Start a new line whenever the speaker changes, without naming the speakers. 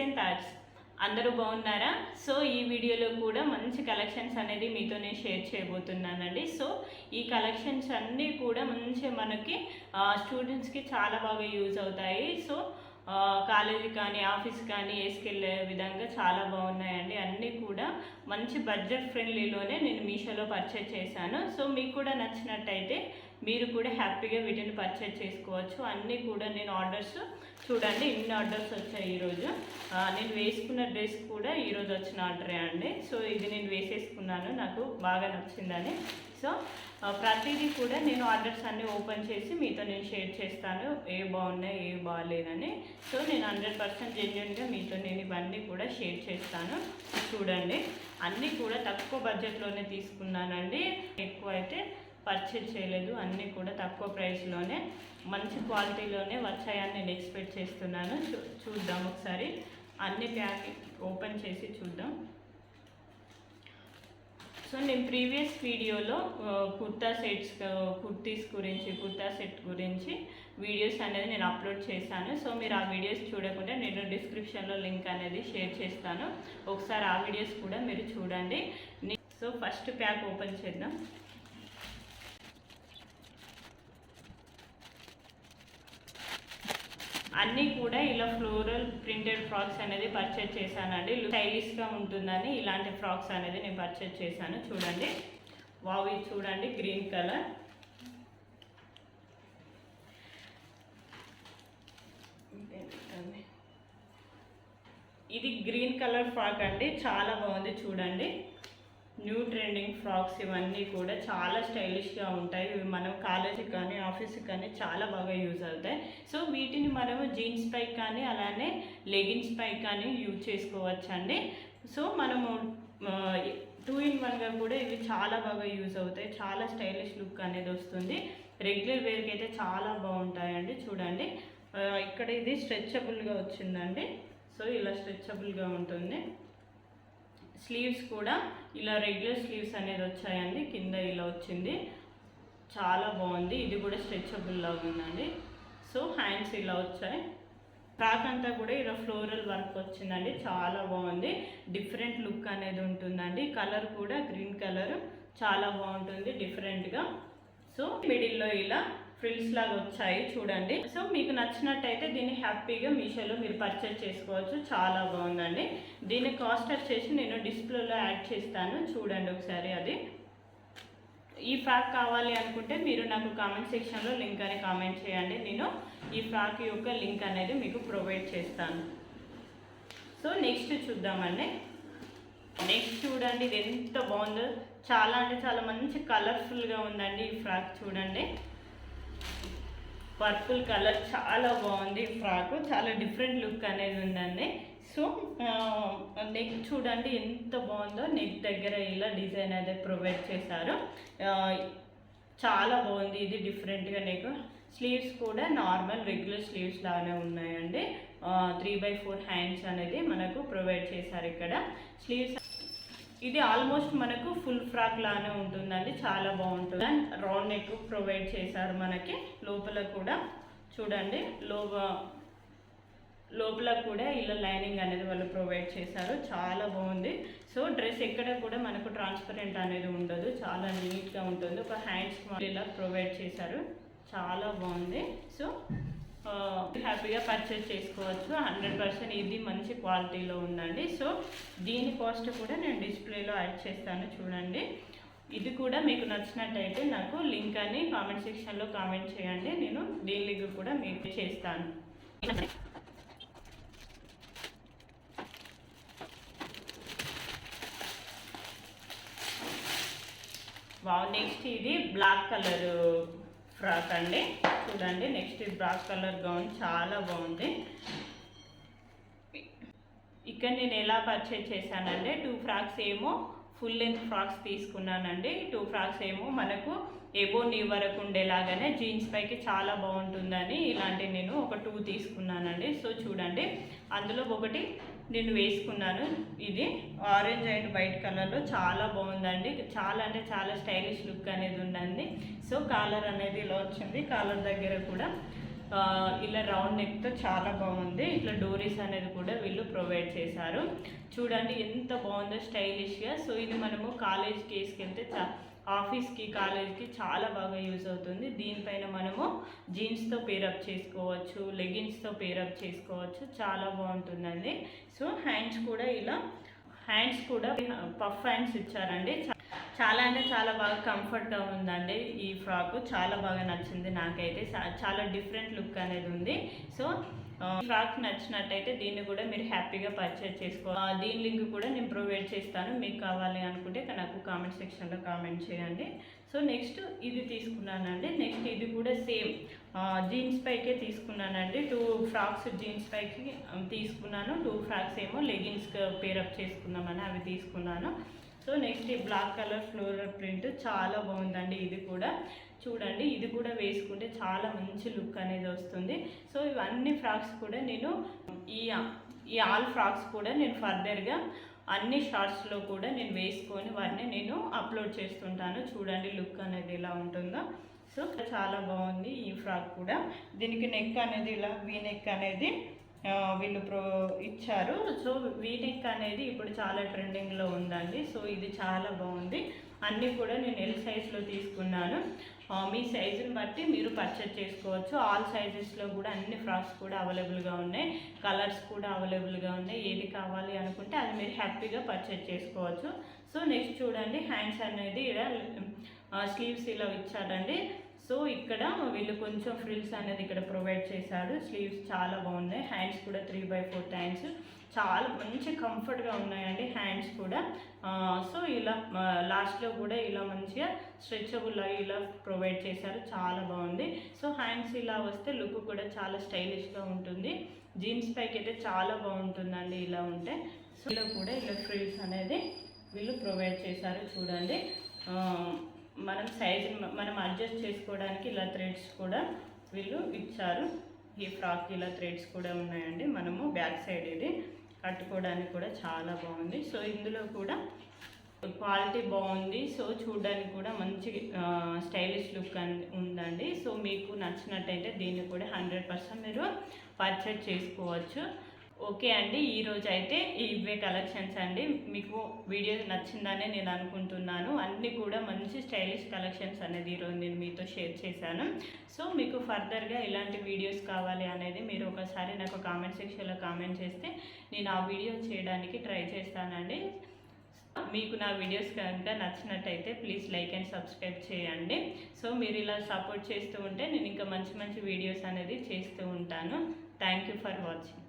And thoughts అందరూ బాగున్నారా? So ఈ వీడియోలో కూడా మంచి కలెక్షన్స్ అనేది మీతో నేను షేర్ చేయబోతున్నానండి. సో ఈ కలెక్షన్స్ అన్నీ కూడా మంచి మనకి స్టూడెంట్స్కి చాలా బాగా యూజ్ అవుతాయి. సో కాలేజీ కానీ ఆఫీస్ కానీ వేసుకెళ్ళే విధంగా చాలా బాగున్నాయండి. అన్నీ కూడా మంచి బడ్జెట్ ఫ్రెండ్లీలోనే నేను మీషోలో పర్చేజ్ చేశాను. సో మీకు కూడా నచ్చినట్టయితే మీరు కూడా హ్యాపీగా వీటిని పర్చేజ్ చేసుకోవచ్చు. అన్నీ కూడా నేను ఆర్డర్స్ చూడండి, ఇన్ని ఆర్డర్స్ వచ్చాయి ఈరోజు. నేను వేసుకున్న డ్రెస్ కూడా ఈరోజు వచ్చిన ఆర్డరే అండి. సో ఇది నేను వేసేసుకున్నాను, నాకు బాగా నచ్చిందని. సో ప్రతిదీ కూడా నేను ఆర్డర్స్ అన్నీ ఓపెన్ చేసి మీతో నేను షేర్ చేస్తాను, ఏ బాగున్నాయి ఏ బాగాలేదని. సో నేను 100% జెన్యున్గా మీతో నేను ఇవన్నీ కూడా షేర్ చేస్తాను. చూడండి, అన్నీ కూడా తక్కువ బడ్జెట్లోనే తీసుకున్నానండి, ఎక్కువ అయితే పర్చేజ్ చేయలేదు. అన్నీ కూడా తక్కువ ప్రైస్లోనే మంచి క్వాలిటీలోనే వచ్చాయని నేను ఎక్స్పెక్ట్ చేస్తున్నాను. చూద్దాం ఒకసారి, అన్ని ప్యాకింగ్ ఓపెన్ చేసి చూద్దాం. సో నేను ప్రీవియస్ వీడియోలో కుర్తీస్ గురించి, కుర్తా సెట్ గురించి వీడియోస్ అనేది నేను అప్లోడ్ చేశాను. సో మీరు ఆ వీడియోస్ చూడకుండా నేను డిస్క్రిప్షన్లో లింక్ అనేది షేర్ చేస్తాను, ఒకసారి ఆ వీడియోస్ కూడా మీరు చూడండి. సో ఫస్ట్ ప్యాక్ ఓపెన్ చేద్దాం. అన్నీ కూడా ఇలా ఫ్లోరల్ ప్రింటెడ్ ఫ్రాక్స్ అనేది పర్చేజ్ చేశానండి. స్టైలిష్గా ఉంటుందని ఇలాంటి ఫ్రాక్స్ అనేది నేను పర్చేజ్ చేశాను. చూడండి, వావ్, ఇది చూడండి, గ్రీన్ కలర్. ఇది గ్రీన్ కలర్ ఫ్రాక్ అండి, చాలా బాగుంది. చూడండి, న్యూ ట్రెండింగ్ ఫ్రాక్స్ ఇవన్నీ కూడా చాలా స్టైలిష్గా ఉంటాయి. ఇవి మనం కాలేజీకి కానీ ఆఫీస్కి కానీ చాలా బాగా యూజ్ అవుతాయి. సో వీటిని మనము జీన్స్ పై కానీ అలానే లెగిన్స్ పై కానీ యూజ్ చేసుకోవచ్చండి. సో మనము 2-in-1గా కూడా ఇవి చాలా బాగా యూజ్ అవుతాయి. చాలా స్టైలిష్ లుక్ అనేది వస్తుంది. రెగ్యులర్ వేర్కి అయితే చాలా బాగుంటాయండి. చూడండి, ఇక్కడ ఇది స్ట్రెచబుల్గా వచ్చిందండి. సో ఇలా స్ట్రెచబుల్గా ఉంటుంది. స్లీవ్స్ కూడా ఇలా రెగ్యులర్ స్లీవ్స్ అనేది వచ్చాయండి, కింద ఇలా వచ్చింది, చాలా బాగుంది. ఇది కూడా స్ట్రెచబుల్ లాగా ఉందండి. సో హ్యాండ్స్ ఇలా వచ్చాయి. ఫ్రాక్ అంతా కూడా ఇలా ఫ్లోరల్ వర్క్ వచ్చిందండి, చాలా బాగుంది. డిఫరెంట్ లుక్ అనేది ఉంటుందండి. కలర్ కూడా గ్రీన్ కలర్, చాలా బాగుంటుంది డిఫరెంట్గా. సో మిడిల్లో ఇలా ఫ్రిల్స్ లాగా వచ్చాయి, చూడండి. సో మీకు నచ్చినట్టయితే దీన్ని హ్యాపీగా మీషోలో మీరు పర్చేజ్ చేసుకోవచ్చు. చాలా బాగుందండి. దీని కాస్ట్ వచ్చేసి నేను డిస్ప్లేలో యాడ్ చేస్తాను, చూడండి ఒకసారి. అది ఈ ఫ్రాక్ కావాలి అనుకుంటే మీరు నాకు కామెంట్ సెక్షన్లో లింక్ అని కామెంట్ చేయండి, నేను ఈ ఫ్రాక్ యొక్క లింక్ అనేది మీకు ప్రొవైడ్ చేస్తాను. సో నెక్స్ట్ చూద్దామండి. నెక్స్ట్ చూడండి, ఇది ఎంత బాగుందో, చాలా అంటే చాలా మంచి కలర్ఫుల్గా ఉందండి ఈ ఫ్రాక్. చూడండి, పర్పుల్ కలర్, చాలా బాగుంది ఈ ఫ్రాక్, చాలా డిఫరెంట్ లుక్ అనేది ఉందండి. సో నెక్ చూడండి ఎంత బాగుందో, నెక్ దగ్గర ఇలా డిజైన్ అనేది ప్రొవైడ్ చేశారు, చాలా బాగుంది. ఇది డిఫరెంట్గా నెక్. స్లీవ్స్ కూడా నార్మల్ రెగ్యులర్ స్లీవ్స్ లాగానే ఉన్నాయండి. 3/4 హ్యాండ్స్ అనేది మనకు ప్రొవైడ్ చేశారు ఇక్కడ. స్లీవ్స్ ఇది ఆల్మోస్ట్ మనకు ఫుల్ ఫ్రాక్ లానే ఉంటుందండి, చాలా బాగుంటుంది. అండ్ రౌండ్ నెక్ ప్రొవైడ్ చేశారు మనకి. లోపల కూడా చూడండి, లోపల కూడా ఇలా లైనింగ్ అనేది వాళ్ళు ప్రొవైడ్ చేశారు, చాలా బాగుంది. సో డ్రెస్ ఎక్కడ కూడా మనకు ట్రాన్స్పరెంట్ అనేది ఉండదు, చాలా నీట్గా ఉంటుంది. ఒక హ్యాండ్స్ ఇలా ప్రొవైడ్ చేశారు, చాలా బాగుంది. సో హ్యాపీగా పర్చేజ్ చేసుకోవచ్చు. 100% ఇది మంచి క్వాలిటీలో ఉందండి. సో దీని కాస్ట్ కూడా నేను డిస్ప్లేలో యాడ్ చేస్తాను, చూడండి. ఇది కూడా మీకు నచ్చినట్టయితే నాకు లింక్ అని కామెంట్ సెక్షన్లో కామెంట్ చేయండి, నేను దీని లింక్ కూడా మీకు చేస్తాను. వావ్, నెక్స్ట్ ఇది బ్లాక్ కలర్ ఫ్రాక్ అండి. చూడండి, నెక్స్ట్ బ్లాక్ కలర్ గౌన్, చాలా బాగుంది. ఇక్కడ నేను ఎలా పర్చేజ్ చేశానంటే 2 ఫ్రాక్స్ ఏమో ఫుల్ లెంత్ ఫ్రాక్స్ తీసుకున్నానండి. 2 ఫ్రాక్స్ ఏమో మనకు ఎబో నీ వరకు ఉండేలాగానే జీన్స్ పైకి చాలా బాగుంటుందని ఇలాంటి నేను ఒక 2 తీసుకున్నానండి. సో చూడండి, అందులో ఒకటి నేను వేసుకున్నాను. ఇది ఆరెంజ్ అండ్ వైట్ కలర్లో చాలా బాగుందండి, చాలా అంటే చాలా స్టైలిష్ లుక్ అనేది ఉందండి. సో కాలర్ అనేది ఇలా వచ్చింది, కాలర్ దగ్గర కూడా ఇలా రౌండ్ నెక్తో చాలా బాగుంది. ఇట్లా డోరీస్ అనేది కూడా వీళ్ళు ప్రొవైడ్ చేశారు. చూడండి ఎంత బాగుందో స్టైలిష్గా. సో ఇది మనము కాలేజ్కి వేసుకెళ్తే ఆఫీస్కి కాలేజ్కి చాలా బాగా యూజ్ అవుతుంది. దీనిపైన మనము జీన్స్తో పేరప్ చేసుకోవచ్చు, లెగిన్స్తో పేరప్ చేసుకోవచ్చు, చాలా బాగుంటుందండి. సో హ్యాండ్స్ కూడా పఫ్ హ్యాండ్స్ ఇచ్చారండి. చాలా అంటే చాలా బాగా కంఫర్ట్గా ఉందండి. ఈ ఫ్రాక్ చాలా బాగా నచ్చింది నాకైతే. చాలా డిఫరెంట్ లుక్ అనేది ఉంది. సో ఫ్రాక్ నచ్చినట్టయితే దీన్ని కూడా మీరు హ్యాపీగా పర్చేజ్ చేసుకోవాలి. దీని లింక్ కూడా నేను ప్రొవైడ్ చేస్తాను. మీకు కావాలి అనుకుంటే నాకు కామెంట్ సెక్షన్లో కామెంట్ చేయండి. సో నెక్స్ట్ ఇది తీసుకున్నానండి. నెక్స్ట్ ఇది కూడా సేమ్ జీన్స్ పైకే తీసుకున్నానండి. 2 ఫ్రాక్స్ జీన్స్ పైకి తీసుకున్నాను. 2 ఫ్రాక్స్ ఏమో లెగిన్స్ పేరప్ చేసుకుందామని అవి తీసుకున్నాను. సో నెక్స్ట్ ఈ బ్లాక్ కలర్ ఫ్లోరల్ ప్రింట్ చాలా బాగుందండి. ఇది కూడా చూడండి, ఇది కూడా వేసుకుంటే చాలా మంచి లుక్ అనేది వస్తుంది. సో ఇవన్నీ ఫ్రాక్స్ కూడా నేను ఈ ఆల్ ఫ్రాక్స్ కూడా నేను ఫర్దర్గా అన్ని షార్ట్స్లో కూడా నేను వేసుకొని వాటిని నేను అప్లోడ్ చేస్తుంటాను. చూడండి లుక్ అనేది ఎలా ఉంటుందో. సో చాలా బాగుంది ఈ ఫ్రాక్ కూడా. దీనికి నెక్ అనేది ఇలా వీ నెక్ అనేది వీళ్ళు ఇచ్చారు. సో వీ నెక్ అనేది ఇప్పుడు చాలా ట్రెండింగ్లో ఉందండి. సో ఇది చాలా బాగుంది. అన్నీ కూడా నేను ఎల్ సైజ్లో తీసుకున్నాను. మీ సైజుని బట్టి మీరు పర్చేజ్ చేసుకోవచ్చు. ఆల్ సైజెస్లో కూడా అన్ని ఫ్రాక్స్ కూడా అవైలబుల్గా ఉన్నాయి. కలర్స్ కూడా అవైలబుల్గా ఉన్నాయి. ఏది కావాలి అనుకుంటే అది మీరు హ్యాపీగా పర్చేజ్ చేసుకోవచ్చు. సో నెక్స్ట్ చూడండి, హ్యాండ్స్ అనేది ఇలా స్లీవ్స్ ఇలా ఇచ్చారండి. సో ఇక్కడ వీళ్ళు కొంచెం ఫ్రిల్స్ అనేది ఇక్కడ ప్రొవైడ్ చేశాడు. స్లీవ్స్ చాలా బాగున్నాయి. హ్యాండ్స్ కూడా 3/4 హ్యాండ్స్ చాలా మంచి కంఫర్ట్గా ఉన్నాయండి హ్యాండ్స్ కూడా. సో ఇలా లాస్ట్లో కూడా ఇలా మంచిగా స్ట్రెచబుల్ ఇలా ప్రొవైడ్ చేశారు. చాలా బాగుంది. సో హ్యాండ్స్ ఇలా వస్తే లుక్ కూడా చాలా స్టైలిష్గా ఉంటుంది. జీన్స్ పైకి అయితే చాలా బాగుంటుందండి ఇలా ఉంటే. సో ఇలా కూడా ఇలా ఫ్రిల్స్ అనేది వీళ్ళు ప్రొవైడ్ చేశారు. చూడండి, మనం అడ్జస్ట్ చేసుకోవడానికి ఇలా థ్రెడ్స్ కూడా వీళ్ళు ఇచ్చారు. ఈ ఫ్రాక్ ఇలా థ్రెడ్స్ కూడా ఉన్నాయండి. మనము బ్యాక్ సైడ్ ఇది కట్టుకోవడానికి కూడా చాలా బాగుంది. సో ఇందులో కూడా క్వాలిటీ బాగుంది. సో చూడడానికి కూడా మంచి స్టైలిష్ లుక్ ఉందండి. సో మీకు నచ్చినట్టయితే దీన్ని కూడా 100% మీరు పర్చేజ్ చేసుకోవచ్చు. ఓకే అండి, ఈరోజు అయితే ఇవే కలెక్షన్స్ అండి. మీకు వీడియో నచ్చిందని నేను అనుకుంటున్నాను. అన్నీ కూడా మంచి స్టైలిష్ కలెక్షన్స్ అనేది ఈరోజు నేను మీతో షేర్ చేశాను. సో మీకు ఫర్దర్గా ఇలాంటి వీడియోస్ కావాలి అనేది మీరు ఒకసారి నాకు కామెంట్ సెక్షన్లో కామెంట్ చేస్తే నేను ఆ వీడియో చేయడానికి ట్రై చేస్తానండి. మీకు నా వీడియోస్ కనుక నచ్చినట్టయితే ప్లీజ్ లైక్ అండ్ సబ్స్క్రైబ్ చేయండి. సో మీరు ఇలా సపోర్ట్ చేస్తూ ఉంటే నేను ఇంకా మంచి మంచి వీడియోస్ అనేది చేస్తూ ఉంటాను. Thank you for watching.